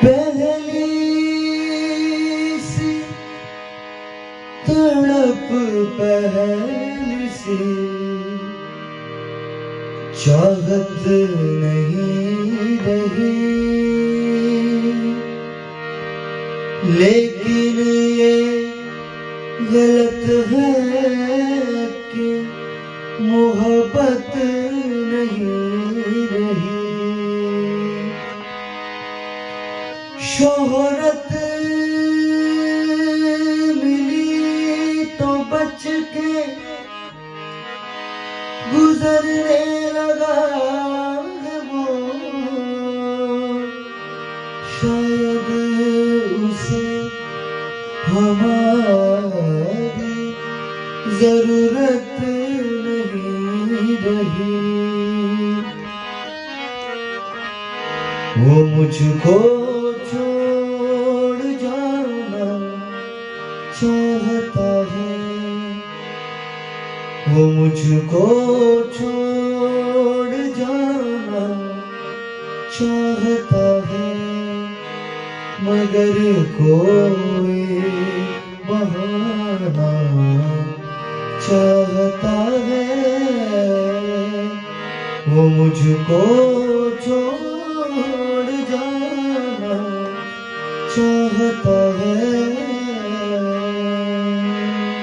पहली सी तड़प पहली सी चाहत नहीं रही, लेकिन ये गलत है कि मोहब्बत नहीं रही। शोहरत मिली तो बच के गुजरने लगा वो, शायद उसे हमारी जरूरत नहीं रही। वो मुझको छोड़ जाना चाहता है, वो मुझको छोड़ जाना चाहता है, मगर कोई बहाना चाहता है। वो मुझको छोड़ जाना चाहता है।